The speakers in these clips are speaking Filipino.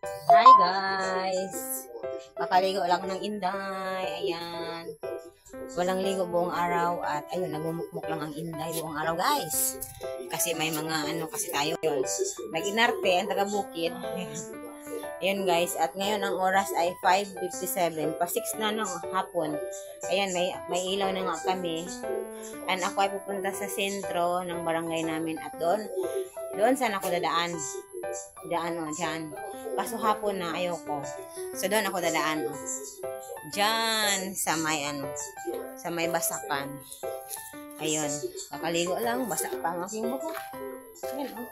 Hi guys! Kakaligo lang ng Inday. Ayan. Walang ligo buong araw at ayun, nagmumukmuk lang ang Inday buong araw guys. Kasi may mga kasi tayo yun. Nag-inarte ang taga-bukid. Ayun guys, at ngayon ang oras ay 5:57. Pa 6 na ng hapon. Ayan, may ilaw na nga kami. And ako ay pupunta sa sentro ng barangay namin at doon sana ako dadaan. Dyan. Kaso hapon na, ayoko. So, doon ako dadaan. Dyan, sa may basakan. Ayun. Kakaligo lang, basak pa ang aking buko. Ayan, oh.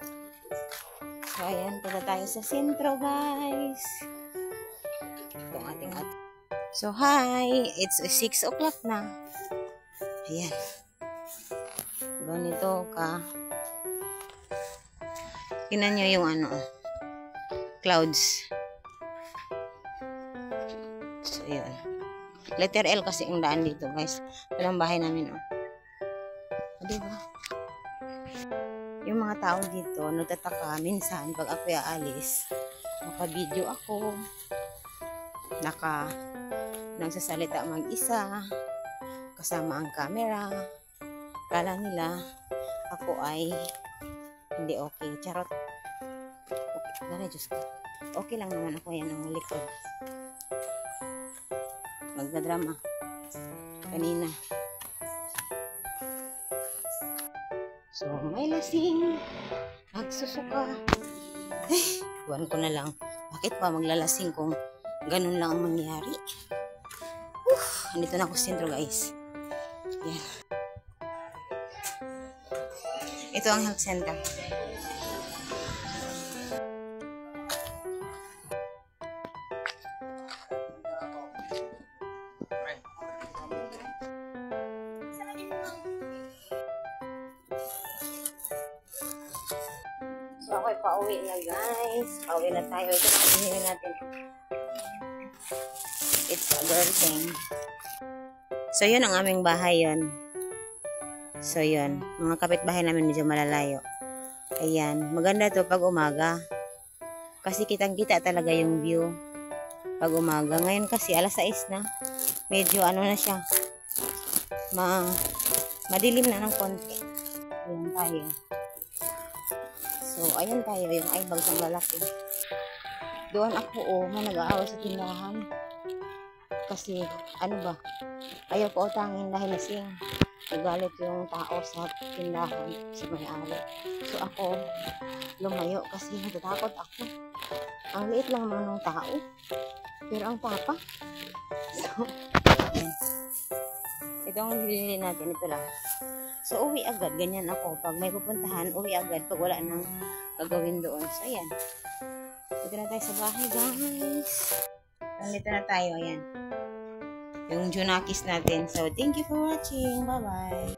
So, ayan, punta tayo sa sentro, guys. Ito ang ating. So, hi! It's 6 o'clock na. Ayan. Ganito ka. Tingnan nyo yung clouds. So, yun. Letter L kasi ang daan dito, guys. Walang bahay namin, oh. Diba? Yung mga tao dito, nagtataka minsan pag ako aalis, naka-video ako, nagsasalita mag-isa, kasama ang camera. Kala nila, ako ay hindi okay. Charot. Okay, Diyos ko. Okay lang naman ako yan ang likod. Magdadrama. Kanina. So, may lasing. Nagsusuka. Buwan ko na lang. Bakit pa maglalasing kung ganun lang ang mangyari? Andito na ako sa sentro, guys. Yan. Ito ang health center. So, ako'y pauwi na, guys. Pauwi na tayo. Ito ang pinili natin. It's a girl thing. So, yun ang aming bahay yun. So, yun. Mga kapitbahay namin medyo malalayo. Ayan. Maganda to pag umaga. Kasi kitang-kita talaga yung view pag umaga. Ngayon kasi, alas 6 na. Medyo na siya. Madilim na ng konti. Ayan tayo. So, ayan tayo. Yung eyebags ng lalaki. Doon ako, nag-aaway sa tindahan. Kasi, ayaw ko utangin dahil lasing. Nagalit yung tao sa tindahan, sa may-ari. So ako, lumayo kasi natatakot ako. Ang liit lang naman ng tao. Pero ang papa. So, ito ang bilhin natin. Ito lang. So, uwi agad. Ganyan ako. Pag may pupuntahan, uwi agad. Pag wala nang gagawin doon. So, ayan. Dito na tayo sa bahay, guys. Nandito na tayo. Ayan. Yung Junakis natin. So, thank you for watching. Bye-bye.